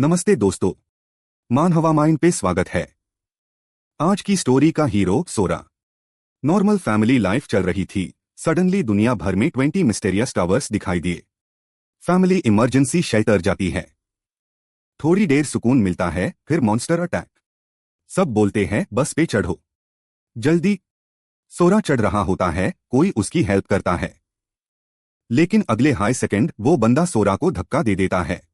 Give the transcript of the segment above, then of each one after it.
नमस्ते दोस्तों, मान हवा माइंड पे स्वागत है। आज की स्टोरी का हीरो सोरा। नॉर्मल फैमिली लाइफ चल रही थी। सडनली दुनिया भर में 20 मिस्टेरियस टावर्स दिखाई दिए। फैमिली इमरजेंसी शेल्टर जाती है। थोड़ी देर सुकून मिलता है, फिर मॉन्स्टर अटैक। सब बोलते हैं बस पे चढ़ो जल्दी। सोरा चढ़ रहा होता है, कोई उसकी हेल्प करता है, लेकिन अगले हाई सेकंड वो बंदा सोरा को धक्का दे देता है।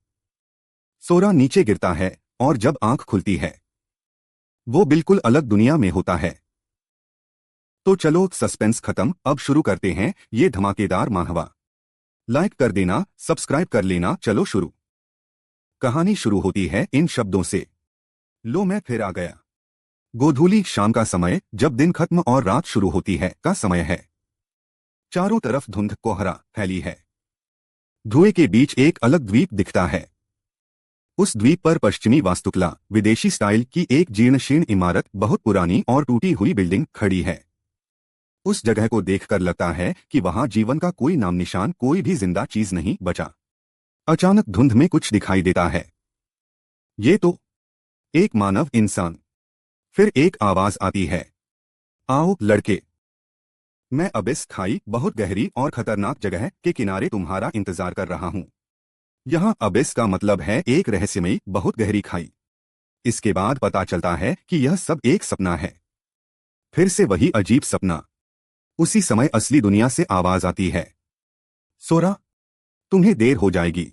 सोरा नीचे गिरता है और जब आंख खुलती है वो बिल्कुल अलग दुनिया में होता है। तो चलो सस्पेंस खत्म, अब शुरू करते हैं ये धमाकेदार मानहवा। लाइक कर देना, सब्सक्राइब कर लेना। चलो शुरू। कहानी शुरू होती है इन शब्दों से। लो मैं फिर आ गया। गोधूली शाम का समय, जब दिन खत्म और रात शुरू होती है का समय है। चारों तरफ धुंध कोहरा फैली है। धुएं के बीच एक अलग द्वीप दिखता है। उस द्वीप पर पश्चिमी वास्तुकला, विदेशी स्टाइल की एक जीर्ण-शीर्ण इमारत, बहुत पुरानी और टूटी हुई बिल्डिंग खड़ी है। उस जगह को देखकर लगता है कि वहां जीवन का कोई नाम निशान, कोई भी जिंदा चीज नहीं बचा। अचानक धुंध में कुछ दिखाई देता है। ये तो एक मानव इंसान। फिर एक आवाज आती है, आओ लड़के, मैं अबिस खाई, बहुत गहरी और खतरनाक जगह के किनारे तुम्हारा इंतजार कर रहा हूं। यहाँ अबिस का मतलब है एक रहस्यमयी बहुत गहरी खाई। इसके बाद पता चलता है कि यह सब एक सपना है। फिर से वही अजीब सपना। उसी समय असली दुनिया से आवाज आती है, सोरा, तुम्हें देर हो जाएगी।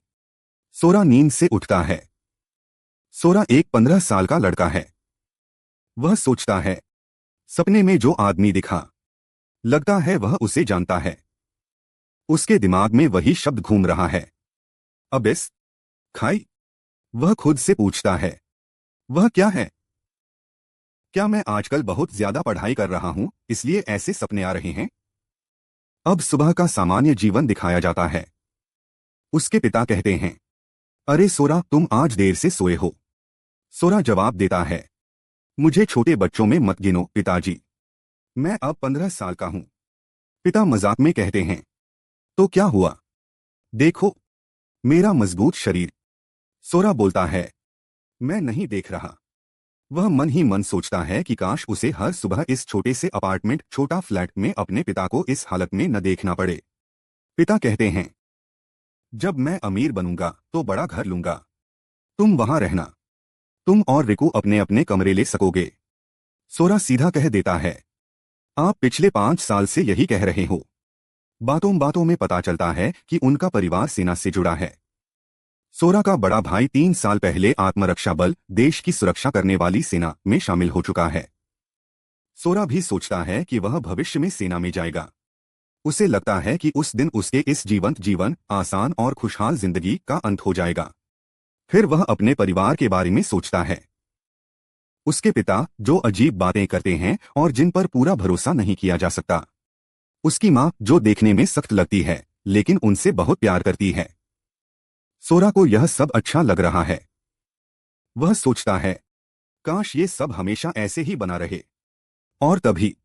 सोरा नींद से उठता है। सोरा एक 15 साल का लड़का है। वह सोचता है, सपने में जो आदमी दिखा, लगता है वह उसे जानता है। उसके दिमाग में वही शब्द घूम रहा है, अबिस, खाई। वह खुद से पूछता है, वह क्या है? क्या मैं आजकल बहुत ज्यादा पढ़ाई कर रहा हूं, इसलिए ऐसे सपने आ रहे हैं? अब सुबह का सामान्य जीवन दिखाया जाता है। उसके पिता कहते हैं, अरे सोरा, तुम आज देर से सोए हो। सोरा जवाब देता है, मुझे छोटे बच्चों में मत गिनो पिताजी, मैं अब 15 साल का हूं। पिता मजाक में कहते हैं, तो क्या हुआ? देखो, मेरा मजबूत शरीर। सोरा बोलता है, मैं नहीं देख रहा। वह मन ही मन सोचता है कि काश उसे हर सुबह इस छोटे से अपार्टमेंट, छोटा फ्लैट में अपने पिता को इस हालत में न देखना पड़े। पिता कहते हैं, जब मैं अमीर बनूंगा तो बड़ा घर लूंगा, तुम वहां रहना। तुम और रिकू अपने अपने कमरे ले सकोगे। सोरा सीधा कह देता है, आप पिछले 5 साल से यही कह रहे हो। बातों बातों में पता चलता है कि उनका परिवार सेना से जुड़ा है। सोरा का बड़ा भाई 3 साल पहले आत्मरक्षा बल, देश की सुरक्षा करने वाली सेना में शामिल हो चुका है। सोरा भी सोचता है कि वह भविष्य में सेना में जाएगा। उसे लगता है कि उस दिन उसके इस जीवंत जीवन, आसान और खुशहाल जिंदगी का अंत हो जाएगा। फिर वह अपने परिवार के बारे में सोचता है। उसके पिता जो अजीब बातें करते हैं और जिन पर पूरा भरोसा नहीं किया जा सकता। उसकी माँ जो देखने में सख्त लगती है, लेकिन उनसे बहुत प्यार करती है। सोरा को यह सब अच्छा लग रहा है। वह सोचता है, काश ये सब हमेशा ऐसे ही बना रहे। और तभी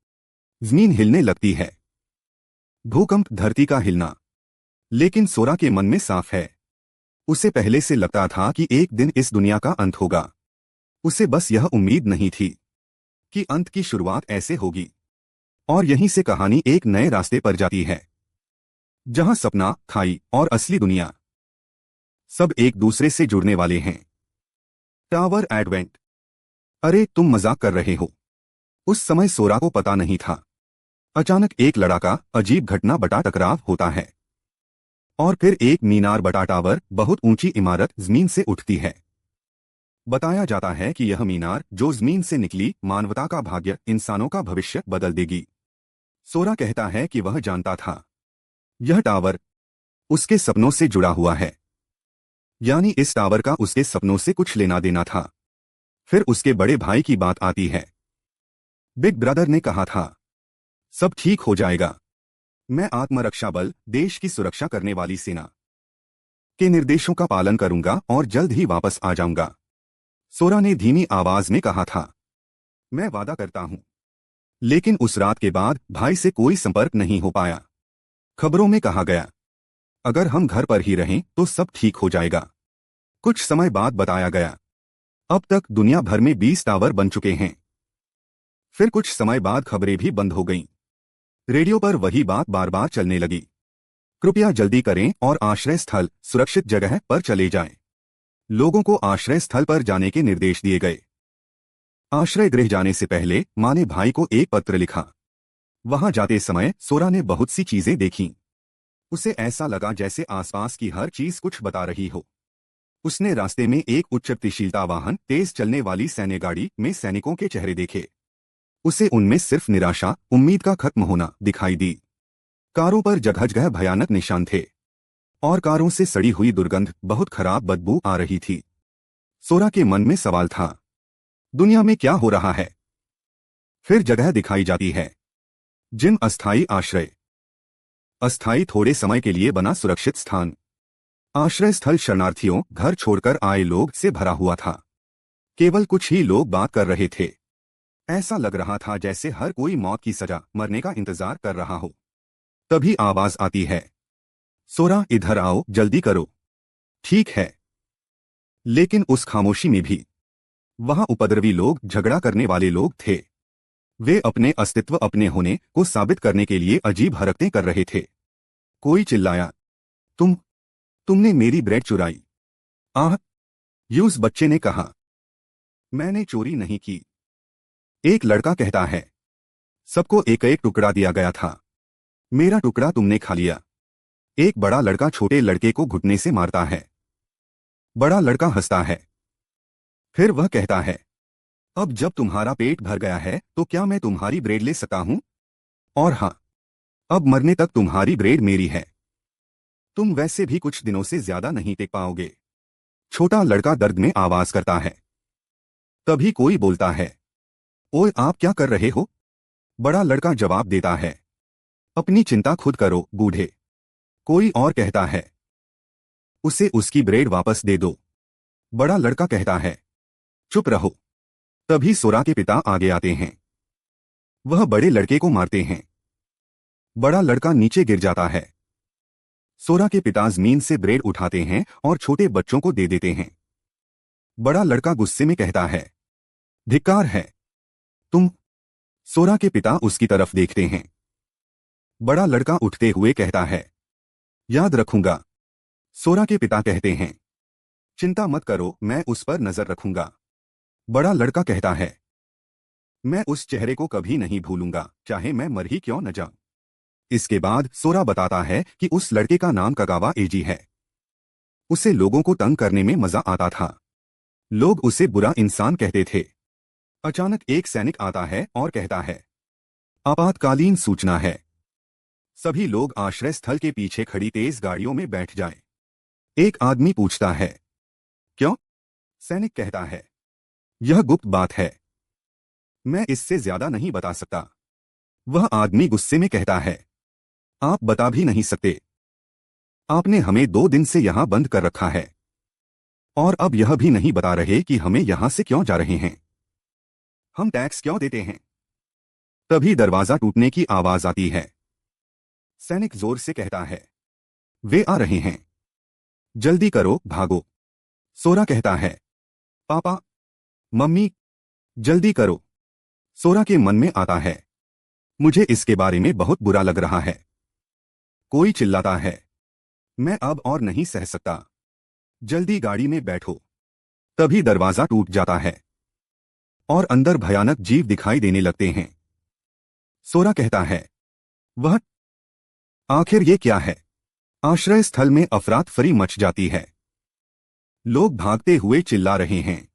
जमीन हिलने लगती है। भूकंप, धरती का हिलना। लेकिन सोरा के मन में साफ है। उसे पहले से लगता था कि एक दिन इस दुनिया का अंत होगा। उसे बस यह उम्मीद नहीं थी कि अंत की शुरुआत ऐसे होगी। और यहीं से कहानी एक नए रास्ते पर जाती है, जहां सपना, खाई और असली दुनिया सब एक दूसरे से जुड़ने वाले हैं। Tower advent. अरे तुम मजाक कर रहे हो। उस समय सोरा को पता नहीं था। अचानक एक लड़ाका, अजीब घटना, बटा टकराव होता है। और फिर एक मीनार, बटा टावर, बहुत ऊंची इमारत जमीन से उठती है। बताया जाता है कि यह मीनार जो जमीन से निकली, मानवता का भाग्य, इंसानों का भविष्य बदल देगी। सोरा कहता है कि वह जानता था, यह टावर उसके सपनों से जुड़ा हुआ है। यानी इस टावर का उसके सपनों से कुछ लेना देना था। फिर उसके बड़े भाई की बात आती है। बिग ब्रदर ने कहा था, सब ठीक हो जाएगा। मैं आत्मरक्षा बल, देश की सुरक्षा करने वाली सेना के निर्देशों का पालन करूंगा और जल्द ही वापस आ जाऊंगा। सोरा ने धीमी आवाज में कहा था, मैं वादा करता हूं। लेकिन उस रात के बाद भाई से कोई संपर्क नहीं हो पाया। खबरों में कहा गया, अगर हम घर पर ही रहें तो सब ठीक हो जाएगा। कुछ समय बाद बताया गया, अब तक दुनिया भर में 20 टावर बन चुके हैं। फिर कुछ समय बाद खबरें भी बंद हो गईं। रेडियो पर वही बात बार बार चलने लगी, कृपया जल्दी करें और आश्रय स्थल, सुरक्षित जगह पर चले जाएं। लोगों को आश्रय स्थल पर जाने के निर्देश दिए गए। आश्रय गृह जाने से पहले मां ने भाई को एक पत्र लिखा। वहां जाते समय सोरा ने बहुत सी चीजें देखीं। उसे ऐसा लगा जैसे आसपास की हर चीज कुछ बता रही हो। उसने रास्ते में एक उच्च गतिशीलता वाहन, तेज चलने वाली सैन्य गाड़ी में सैनिकों के चेहरे देखे। उसे उनमें सिर्फ निराशा, उम्मीद का खत्म होना दिखाई दी। कारों पर जगह जगह भयानक निशान थे और कारों से सड़ी हुई दुर्गंध, बहुत खराब बदबू आ रही थी। सोरा के मन में सवाल था, दुनिया में क्या हो रहा है? फिर जगह दिखाई जाती है, जिन अस्थायी आश्रय, अस्थायी थोड़े समय के लिए बना सुरक्षित स्थान। आश्रय स्थल शरणार्थियों, घर छोड़कर आए लोग से भरा हुआ था। केवल कुछ ही लोग बात कर रहे थे। ऐसा लग रहा था जैसे हर कोई मौत की सजा, मरने का इंतजार कर रहा हो। तभी आवाज आती है, सोरा इधर आओ, जल्दी करो। ठीक है, लेकिन उस खामोशी में भी वहां उपद्रवी लोग, झगड़ा करने वाले लोग थे। वे अपने अस्तित्व, अपने होने को साबित करने के लिए अजीब हरकतें कर रहे थे। कोई चिल्लाया, तुमने मेरी ब्रेड चुराई। आह, यूस बच्चे ने कहा, मैंने चोरी नहीं की। एक लड़का कहता है, सबको एक एक टुकड़ा दिया गया था, मेरा टुकड़ा तुमने खा लिया। एक बड़ा लड़का छोटे लड़के को घुटने से मारता है। बड़ा लड़का हंसता है। फिर वह कहता है, अब जब तुम्हारा पेट भर गया है तो क्या मैं तुम्हारी ब्रेड ले सकता हूं? और हां, अब मरने तक तुम्हारी ब्रेड मेरी है। तुम वैसे भी कुछ दिनों से ज्यादा नहीं टिक पाओगे। छोटा लड़का दर्द में आवाज करता है। तभी कोई बोलता है, ओए आप क्या कर रहे हो? बड़ा लड़का जवाब देता है, अपनी चिंता खुद करो बूढ़े। कोई और कहता है, उसे उसकी ब्रेड वापस दे दो। बड़ा लड़का कहता है, चुप रहो। तभी सोरा के पिता आगे आते हैं। वह बड़े लड़के को मारते हैं। बड़ा लड़का नीचे गिर जाता है। सोरा के पिता जमीन से ब्रेड उठाते हैं और छोटे बच्चों को दे देते हैं। बड़ा लड़का गुस्से में कहता है, धिक्कार है तुम। सोरा के पिता उसकी तरफ देखते हैं। बड़ा लड़का उठते हुए कहता है, याद रखूंगा। सोरा के पिता कहते हैं, चिंता मत करो, मैं उस पर नजर रखूंगा। बड़ा लड़का कहता है, मैं उस चेहरे को कभी नहीं भूलूंगा, चाहे मैं मर ही क्यों न जाऊं। इसके बाद सोरा बताता है कि उस लड़के का नाम कगावा एजी है। उसे लोगों को तंग करने में मजा आता था। लोग उसे बुरा इंसान कहते थे। अचानक एक सैनिक आता है और कहता है, आपातकालीन सूचना है, सभी लोग आश्रय स्थल के पीछे खड़ी तेज गाड़ियों में बैठ जाएं। एक आदमी पूछता है, क्यों? सैनिक कहता है, यह गुप्त बात है, मैं इससे ज्यादा नहीं बता सकता। वह आदमी गुस्से में कहता है, आप बता भी नहीं सकते। आपने हमें 2 दिन से यहां बंद कर रखा है और अब यह भी नहीं बता रहे कि हमें यहां से क्यों जा रहे हैं। हम टैक्स क्यों देते हैं? तभी दरवाजा टूटने की आवाज आती है। सैनिक जोर से कहता है, वे आ रहे हैं, जल्दी करो, भागो। सोरा कहता है, पापा, मम्मी, जल्दी करो। सोरा के मन में आता है, मुझे इसके बारे में बहुत बुरा लग रहा है। कोई चिल्लाता है, मैं अब और नहीं सह सकता, जल्दी गाड़ी में बैठो। तभी दरवाजा टूट जाता है और अंदर भयानक जीव दिखाई देने लगते हैं। सोरा कहता है, वह आखिर ये क्या है? आश्रय स्थल में अफरातफरी मच जाती है। लोग भागते हुए चिल्ला रहे हैं,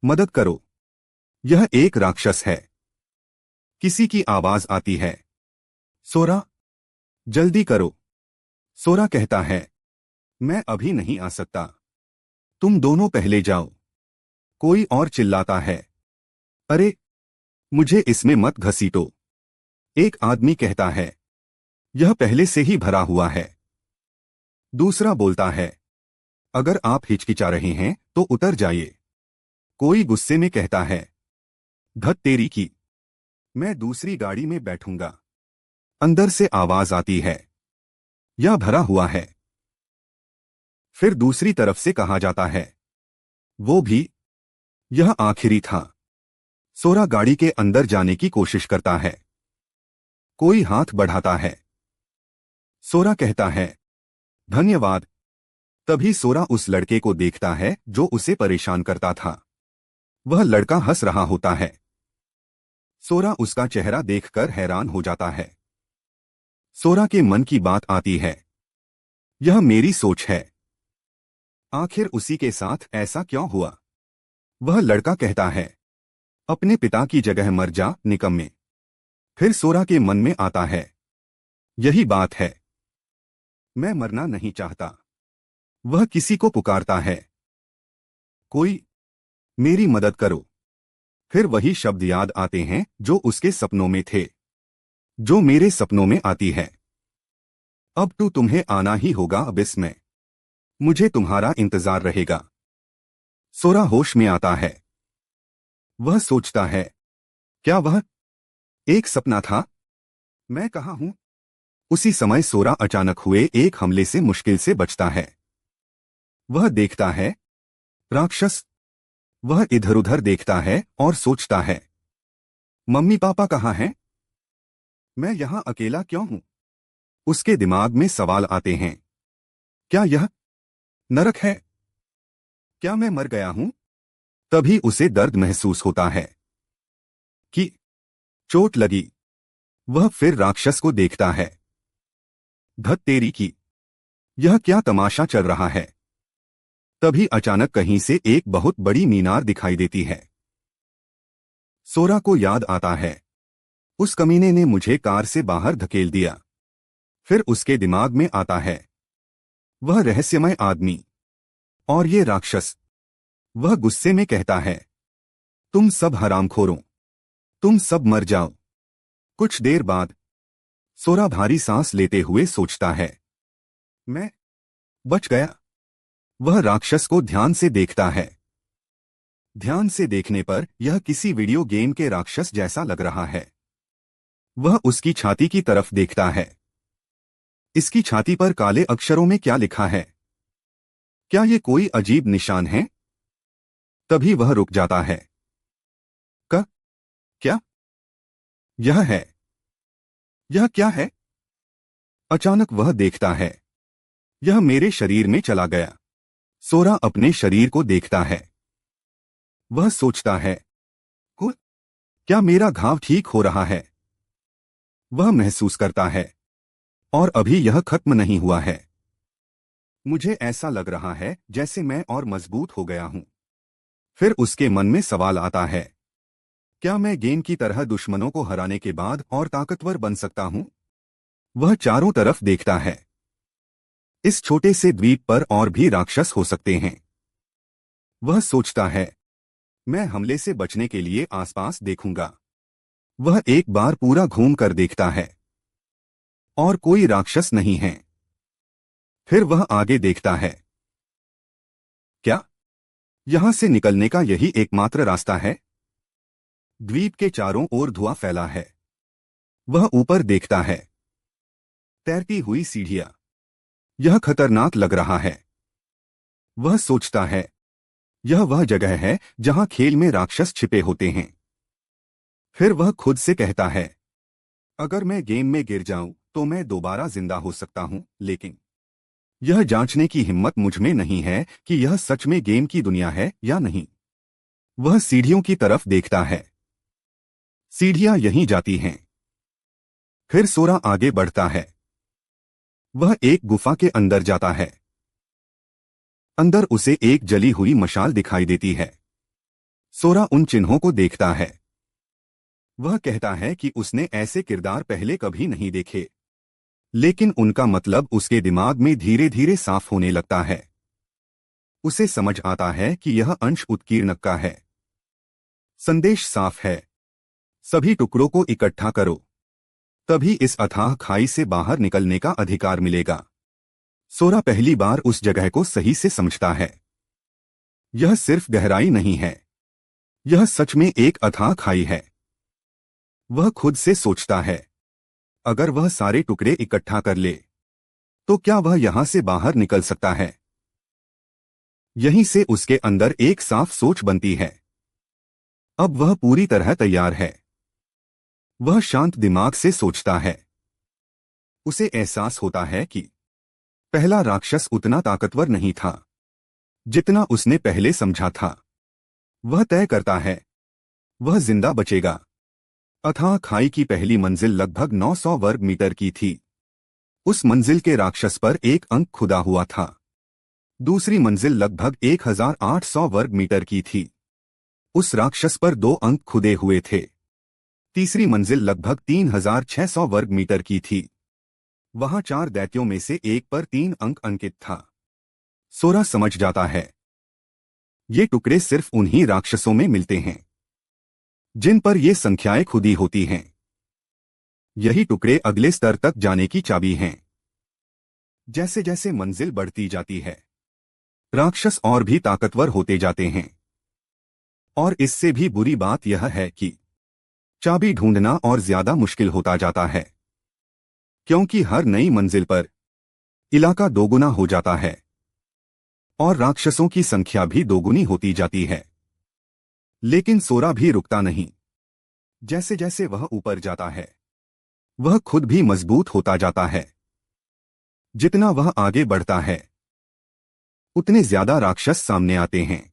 मदद करो, यह एक राक्षस है। किसी की आवाज आती है, सोरा, जल्दी करो। सोरा कहता है, मैं अभी नहीं आ सकता, तुम दोनों पहले जाओ। कोई और चिल्लाता है, अरे, मुझे इसमें मत घसीटो। एक आदमी कहता है, यह पहले से ही भरा हुआ है। दूसरा बोलता है, अगर आप हिचकिचा रहे हैं तो उतर जाइए। कोई गुस्से में कहता है, धत तेरी की, मैं दूसरी गाड़ी में बैठूंगा। अंदर से आवाज आती है, यह भरा हुआ है। फिर दूसरी तरफ से कहा जाता है, वो भी। यह आखिरी था। सोरा गाड़ी के अंदर जाने की कोशिश करता है। कोई हाथ बढ़ाता है। सोरा कहता है, धन्यवाद। तभी सोरा उस लड़के को देखता है जो उसे परेशान करता था। वह लड़का हंस रहा होता है। सोरा उसका चेहरा देखकर हैरान हो जाता है। सोरा के मन की बात आती है, यह मेरी सोच है। आखिर उसी के साथ ऐसा क्यों हुआ? वह लड़का कहता है, अपने पिता की जगह मर जा, निकम्मे। फिर सोरा के मन में आता है, यही बात है, मैं मरना नहीं चाहता। वह किसी को पुकारता है, कोई मेरी मदद करो। फिर वही शब्द याद आते हैं जो उसके सपनों में थे, जो मेरे सपनों में आती है। अब तो तुम्हें आना ही होगा अबिस में, मुझे तुम्हारा इंतजार रहेगा। सोरा होश में आता है। वह सोचता है, क्या वह एक सपना था? मैं कहाँ हूं? उसी समय सोरा अचानक हुए एक हमले से मुश्किल से बचता है। वह देखता है, राक्षस। वह इधर उधर देखता है और सोचता है, मम्मी पापा कहाँ हैं? मैं यहां अकेला क्यों हूं? उसके दिमाग में सवाल आते हैं, क्या यह नरक है? क्या मैं मर गया हूं? तभी उसे दर्द महसूस होता है कि चोट लगी। वह फिर राक्षस को देखता है। धत तेरी की, यह क्या तमाशा चल रहा है? तभी अचानक कहीं से एक बहुत बड़ी मीनार दिखाई देती है। सोरा को याद आता है, उस कमीने ने मुझे कार से बाहर धकेल दिया। फिर उसके दिमाग में आता है, वह रहस्यमय आदमी और ये राक्षस। वह गुस्से में कहता है, तुम सब हरामखोरों, तुम सब मर जाओ। कुछ देर बाद सोरा भारी सांस लेते हुए सोचता है, मैं बच गया। वह राक्षस को ध्यान से देखता है। ध्यान से देखने पर यह किसी वीडियो गेम के राक्षस जैसा लग रहा है। वह उसकी छाती की तरफ देखता है। इसकी छाती पर काले अक्षरों में क्या लिखा है? क्या ये कोई अजीब निशान है? तभी वह रुक जाता है। क्या यह है? यह क्या है? अचानक वह देखता है, यह मेरे शरीर में चला गया। सोरा अपने शरीर को देखता है। वह सोचता है, क्या मेरा घाव ठीक हो रहा है? वह महसूस करता है, और अभी यह खत्म नहीं हुआ है। मुझे ऐसा लग रहा है जैसे मैं और मजबूत हो गया हूं। फिर उसके मन में सवाल आता है, क्या मैं गेम की तरह दुश्मनों को हराने के बाद और ताकतवर बन सकता हूं? वह चारों तरफ देखता है। इस छोटे से द्वीप पर और भी राक्षस हो सकते हैं। वह सोचता है, मैं हमले से बचने के लिए आसपास देखूंगा। वह एक बार पूरा घूम कर देखता है, और कोई राक्षस नहीं है। फिर वह आगे देखता है। क्या यहां से निकलने का यही एकमात्र रास्ता है? द्वीप के चारों ओर धुआं फैला है। वह ऊपर देखता है। तैरती हुई सीढ़ियां। यह खतरनाक लग रहा है। वह सोचता है, यह वह जगह है जहां खेल में राक्षस छिपे होते हैं। फिर वह खुद से कहता है, अगर मैं गेम में गिर जाऊं तो मैं दोबारा जिंदा हो सकता हूं, लेकिन यह जांचने की हिम्मत मुझ में नहीं है कि यह सच में गेम की दुनिया है या नहीं। वह सीढ़ियों की तरफ देखता है। सीढ़ियां यहीं जाती हैं। फिर सोरा आगे बढ़ता है। वह एक गुफा के अंदर जाता है। अंदर उसे एक जली हुई मशाल दिखाई देती है। सोरा उन चिन्हों को देखता है। वह कहता है कि उसने ऐसे किरदार पहले कभी नहीं देखे, लेकिन उनका मतलब उसके दिमाग में धीरे धीरे साफ होने लगता है। उसे समझ आता है कि यह अंश उत्कीर्णक का है। संदेश साफ है, सभी टुकड़ों को इकट्ठा करो, तभी इस अथाह खाई से बाहर निकलने का अधिकार मिलेगा। सोरा पहली बार उस जगह को सही से समझता है। यह सिर्फ गहराई नहीं है, यह सच में एक अथाह खाई है। वह खुद से सोचता है, अगर वह सारे टुकड़े इकट्ठा कर ले तो क्या वह यहां से बाहर निकल सकता है? यहीं से उसके अंदर एक साफ सोच बनती है। अब वह पूरी तरह तैयार है। वह शांत दिमाग से सोचता है। उसे एहसास होता है कि पहला राक्षस उतना ताकतवर नहीं था जितना उसने पहले समझा था। वह तय करता है वह जिंदा बचेगा। अथाह खाई की पहली मंजिल लगभग 900 वर्ग मीटर की थी। उस मंजिल के राक्षस पर एक अंक खुदा हुआ था। दूसरी मंजिल लगभग 1800 वर्ग मीटर की थी। उस राक्षस पर 2 अंक खुदे हुए थे। तीसरी मंजिल लगभग 3600 वर्ग मीटर की थी। वहां 4 दैत्यों में से एक पर 3 अंक अंकित था। सोरा समझ जाता है ये टुकड़े सिर्फ उन्हीं राक्षसों में मिलते हैं जिन पर ये संख्याएं खुदी होती हैं। यही टुकड़े अगले स्तर तक जाने की चाबी हैं। जैसे जैसे मंजिल बढ़ती जाती है राक्षस और भी ताकतवर होते जाते हैं। और इससे भी बुरी बात यह है कि चाबी ढूंढना और ज्यादा मुश्किल होता जाता है, क्योंकि हर नई मंजिल पर इलाका दोगुना हो जाता है और राक्षसों की संख्या भी दोगुनी होती जाती है। लेकिन सोरा भी रुकता नहीं। जैसे जैसे वह ऊपर जाता है वह खुद भी मजबूत होता जाता है। जितना वह आगे बढ़ता है उतने ज्यादा राक्षस सामने आते हैं।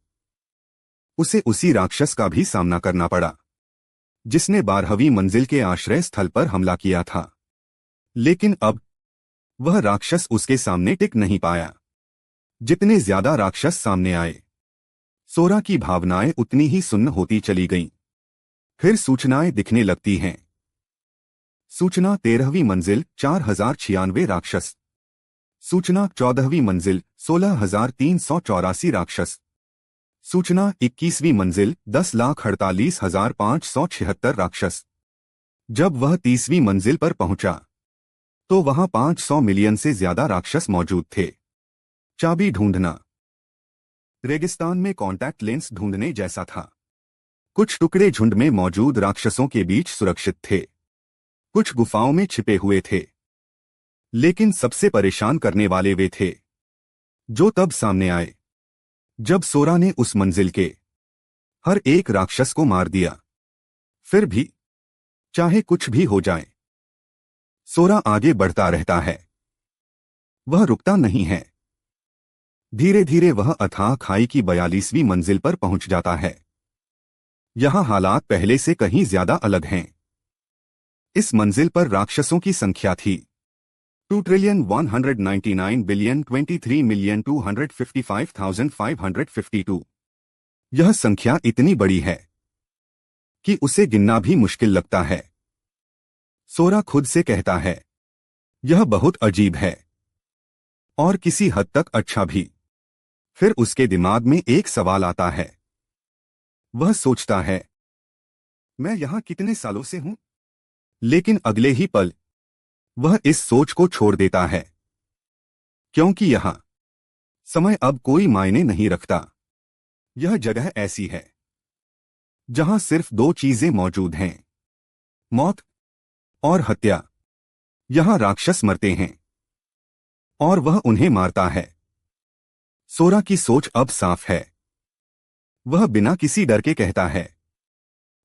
उसे उसी राक्षस का भी सामना करना पड़ा जिसने 12वीं मंजिल के आश्रय स्थल पर हमला किया था। लेकिन अब वह राक्षस उसके सामने टिक नहीं पाया। जितने ज्यादा राक्षस सामने आए सोरा की भावनाएं उतनी ही सुन्न होती चली गईं। फिर सूचनाएं दिखने लगती हैं। सूचना 13वीं मंजिल 4096 राक्षस। सूचना 14वीं मंजिल 16384 राक्षस। सूचना 21वीं मंजिल 10,48,576 राक्षस। जब वह 30वीं मंजिल पर पहुंचा तो वहां 500 मिलियन से ज्यादा राक्षस मौजूद थे। चाबी ढूंढना रेगिस्तान में कॉन्टैक्ट लेंस ढूंढने जैसा था। कुछ टुकड़े झुंड में मौजूद राक्षसों के बीच सुरक्षित थे, कुछ गुफाओं में छिपे हुए थे। लेकिन सबसे परेशान करने वाले वे थे जो तब सामने आए जब सोरा ने उस मंजिल के हर एक राक्षस को मार दिया। फिर भी चाहे कुछ भी हो जाए सोरा आगे बढ़ता रहता है। वह रुकता नहीं है। धीरे धीरे वह अथाह खाई की 42वीं मंजिल पर पहुंच जाता है। यहां हालात पहले से कहीं ज्यादा अलग हैं। इस मंजिल पर राक्षसों की संख्या थी 2,199,023,255,552। यह संख्या इतनी बड़ी है कि उसे गिनना भी मुश्किल लगता है। सोरा खुद से कहता है यह बहुत अजीब है और किसी हद तक अच्छा भी। फिर उसके दिमाग में एक सवाल आता है। वह सोचता है मैं यहां कितने सालों से हूं। लेकिन अगले ही पल वह इस सोच को छोड़ देता है, क्योंकि यहां समय अब कोई मायने नहीं रखता। यह जगह ऐसी है जहां सिर्फ 2 चीजें मौजूद हैं, मौत और हत्या। यहां राक्षस मरते हैं और वह उन्हें मारता है। सोरा की सोच अब साफ है। वह बिना किसी डर के कहता है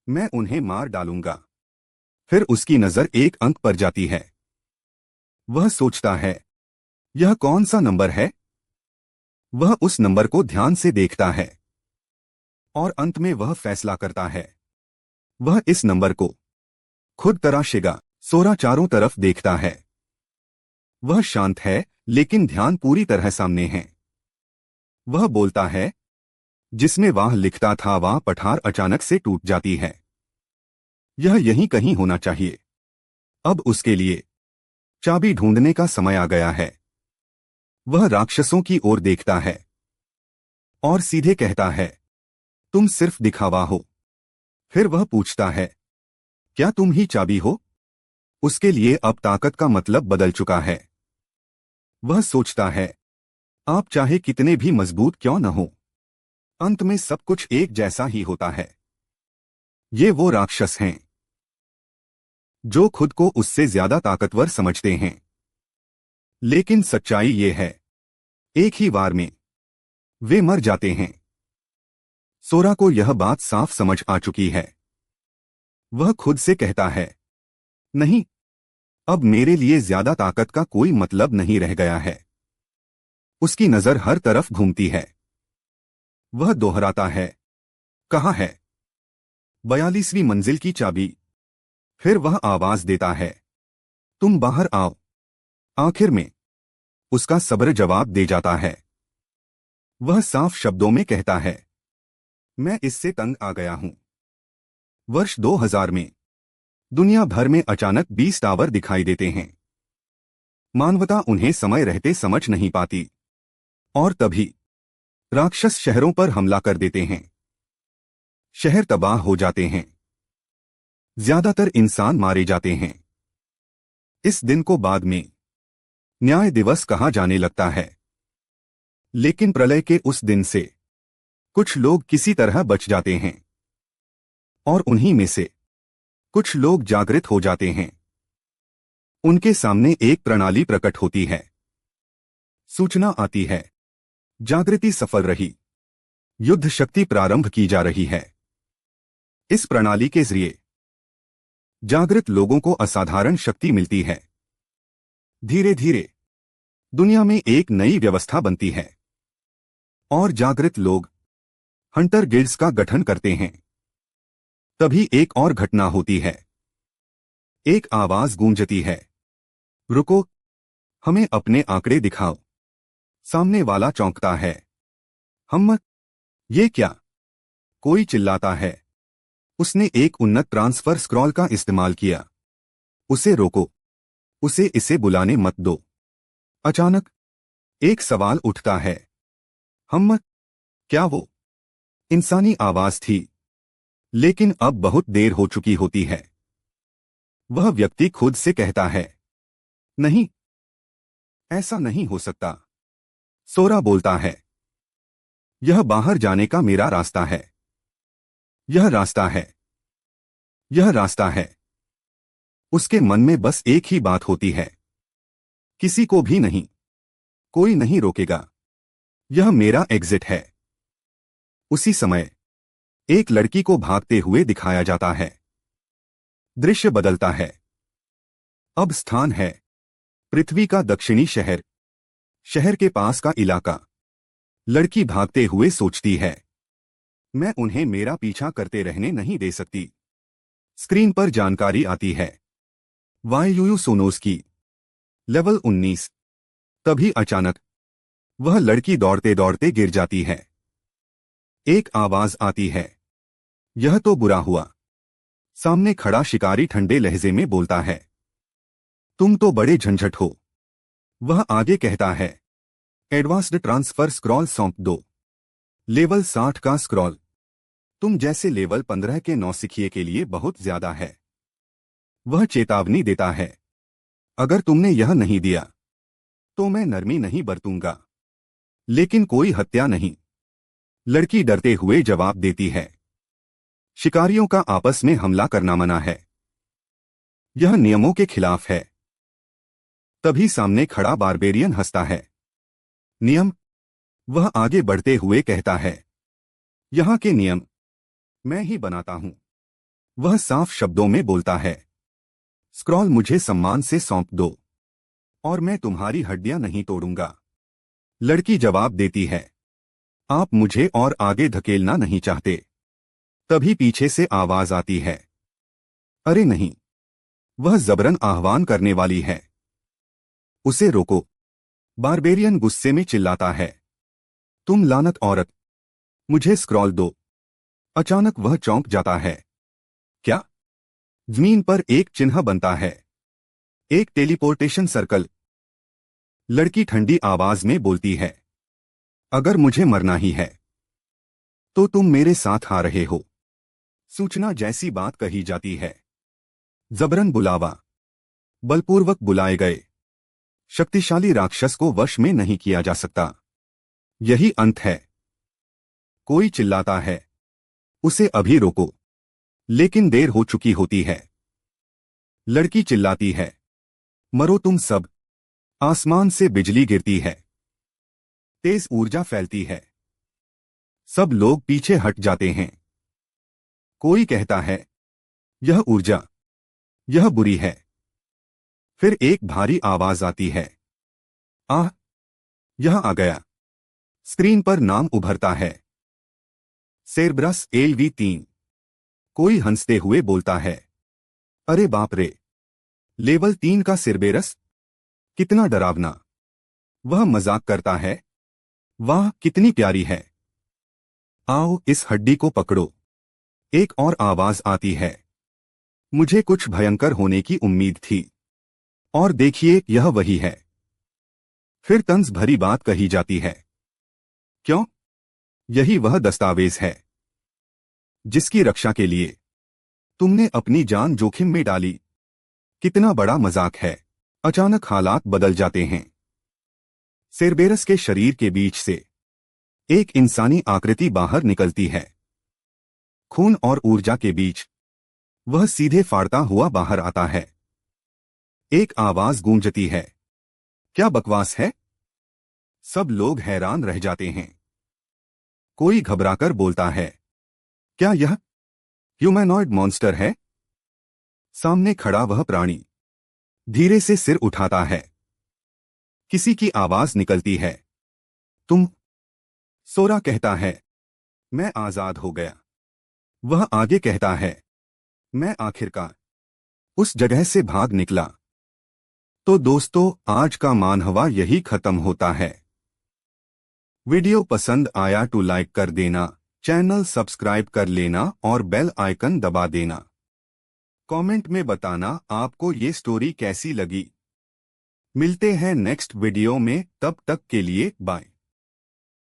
मैं उन्हें मार डालूंगा। फिर उसकी नजर एक अंक पर जाती है। वह सोचता है यह कौन सा नंबर है। वह उस नंबर को ध्यान से देखता है और अंत में वह फैसला करता है वह इस नंबर को खुद तराशेगा। सोरा चारों तरफ देखता है। वह शांत है लेकिन ध्यान पूरी तरह सामने है। वह बोलता है जिसमें वाह लिखता था वाह पठार अचानक से टूट जाती है। यह यहीं कहीं होना चाहिए। अब उसके लिए चाबी ढूंढने का समय आ गया है। वह राक्षसों की ओर देखता है और सीधे कहता है तुम सिर्फ दिखावा हो। फिर वह पूछता है क्या तुम ही चाबी हो। उसके लिए अब ताकत का मतलब बदल चुका है। वह सोचता है आप चाहे कितने भी मजबूत क्यों न हो, अंत में सब कुछ एक जैसा ही होता है। ये वो राक्षस हैं जो खुद को उससे ज्यादा ताकतवर समझते हैं। लेकिन सच्चाई ये है एक ही बार में वे मर जाते हैं। सोरा को यह बात साफ समझ आ चुकी है। वह खुद से कहता है, नहीं, अब मेरे लिए ज्यादा ताकत का कोई मतलब नहीं रह गया है। उसकी नजर हर तरफ घूमती है। वह दोहराता है, कहाँ है 42वीं मंजिल की चाबी। फिर वह आवाज देता है, तुम बाहर आओ। आखिर में उसका सब्र जवाब दे जाता है। वह साफ शब्दों में कहता है, मैं इससे तंग आ गया हूं। वर्ष 2000 में दुनिया भर में अचानक 20 टावर दिखाई देते हैं। मानवता उन्हें समय रहते समझ नहीं पाती और तभी राक्षस शहरों पर हमला कर देते हैं। शहर तबाह हो जाते हैं। ज्यादातर इंसान मारे जाते हैं। इस दिन को बाद में न्याय दिवस कहा जाने लगता है। लेकिन प्रलय के उस दिन से कुछ लोग किसी तरह बच जाते हैं और उन्हीं में से कुछ लोग जागृत हो जाते हैं। उनके सामने एक प्रणाली प्रकट होती है। सूचना आती है, जागृति सफल रही, युद्ध शक्ति प्रारंभ की जा रही है। इस प्रणाली के जरिए जागृत लोगों को असाधारण शक्ति मिलती है। धीरे धीरे दुनिया में एक नई व्यवस्था बनती है और जागृत लोग हंटर गिल्ड्स का गठन करते हैं। तभी एक और घटना होती है। एक आवाज गूंजती है, रुको, हमें अपने आंकड़े दिखाओ। सामने वाला चौंकता है, हम, ये क्या? कोई चिल्लाता है, उसने एक उन्नत ट्रांसफर स्क्रॉल का इस्तेमाल किया। उसे रोको, उसे इसे बुलाने मत दो। अचानक एक सवाल उठता है, हम, क्या वो इंसानी आवाज थी? लेकिन अब बहुत देर हो चुकी होती है। वह व्यक्ति खुद से कहता है, नहीं, ऐसा नहीं हो सकता। सोरा बोलता है, यह बाहर जाने का मेरा रास्ता है। यह रास्ता है, यह रास्ता है। उसके मन में बस एक ही बात होती है, किसी को भी नहीं, कोई नहीं रोकेगा। यह मेरा एग्जिट है। उसी समय एक लड़की को भागते हुए दिखाया जाता है। दृश्य बदलता है। अब स्थान है पृथ्वी का दक्षिणी शहर। शहर के पास का इलाका। लड़की भागते हुए सोचती है, मैं उन्हें मेरा पीछा करते रहने नहीं दे सकती। स्क्रीन पर जानकारी आती है, वायु सोनोस्की, लेवल 19। तभी अचानक वह लड़की दौड़ते दौड़ते गिर जाती है। एक आवाज आती है, यह तो बुरा हुआ। सामने खड़ा शिकारी ठंडे लहजे में बोलता है, तुम तो बड़े झंझट हो। वह आगे कहता है, एडवांस्ड ट्रांसफर स्क्रॉल सौंप दो। लेवल 60 का स्क्रॉल तुम जैसे लेवल 15 के नौसिखिए के लिए बहुत ज्यादा है। वह चेतावनी देता है, अगर तुमने यह नहीं दिया तो मैं नरमी नहीं बरतूंगा। लेकिन कोई हत्या नहीं। लड़की डरते हुए जवाब देती है, शिकारियों का आपस में हमला करना मना है। यह नियमों के खिलाफ है। तभी सामने खड़ा बारबेरियन हंसता है। नियम? वह आगे बढ़ते हुए कहता है, यहां के नियम मैं ही बनाता हूं। वह साफ शब्दों में बोलता है, स्क्रॉल मुझे सम्मान से सौंप दो और मैं तुम्हारी हड्डियां नहीं तोड़ूंगा। लड़की जवाब देती है, आप मुझे और आगे धकेलना नहीं चाहते। तभी पीछे से आवाज आती है, अरे नहीं। वह जबरन आह्वान करने वाली है। उसे रोको। बारबेरियन गुस्से में चिल्लाता है, तुम लानत औरत, मुझे स्क्रॉल दो। अचानक वह चौंक जाता है। क्या? जमीन पर एक चिन्ह बनता है, एक टेलीपोर्टेशन सर्कल। लड़की ठंडी आवाज में बोलती है, अगर मुझे मरना ही है तो तुम मेरे साथ आ रहे हो। सूचना जैसी बात कही जाती है। जबरन बुलावा। बलपूर्वक बुलाए गए शक्तिशाली राक्षस को वश में नहीं किया जा सकता। यही अंत है। कोई चिल्लाता है, उसे अभी रोको। लेकिन देर हो चुकी होती है। लड़की चिल्लाती है, मरो तुम सब। आसमान से बिजली गिरती है। तेज ऊर्जा फैलती है। सब लोग पीछे हट जाते हैं। कोई कहता है, यह ऊर्जा, यह बुरी है। फिर एक भारी आवाज आती है, आह, यह आ गया। स्क्रीन पर नाम उभरता है, सेरब्रस LV3। कोई हंसते हुए बोलता है, अरे बाप रे, लेवल 3 का सिरबेरस, कितना डरावना। वह मजाक करता है, वाह कितनी प्यारी है, आओ इस हड्डी को पकड़ो। एक और आवाज आती है, मुझे कुछ भयंकर होने की उम्मीद थी। और देखिए यह वही है। फिर तंज भरी बात कही जाती है, क्यों, यही वह दस्तावेज है जिसकी रक्षा के लिए तुमने अपनी जान जोखिम में डाली। कितना बड़ा मजाक है। अचानक हालात बदल जाते हैं। सेरबेरस के शरीर के बीच से एक इंसानी आकृति बाहर निकलती है। खून और ऊर्जा के बीच वह सीधे फाड़ता हुआ बाहर आता है। एक आवाज गूंजती है, क्या बकवास है। सब लोग हैरान रह जाते हैं। कोई घबराकर बोलता है, क्या यह ह्यूमैनॉइड मॉन्स्टर है। सामने खड़ा वह प्राणी धीरे से सिर उठाता है। किसी की आवाज निकलती है, तुम। सोरा कहता है, मैं आजाद हो गया। वह आगे कहता है, मैं आखिरकार उस जगह से भाग निकला। तो दोस्तों, आज का मानहवा यही खत्म होता है। वीडियो पसंद आया तो लाइक कर देना, चैनल सब्सक्राइब कर लेना और बेल आइकन दबा देना। कमेंट में बताना आपको ये स्टोरी कैसी लगी। मिलते हैं नेक्स्ट वीडियो में, तब तक के लिए बाय।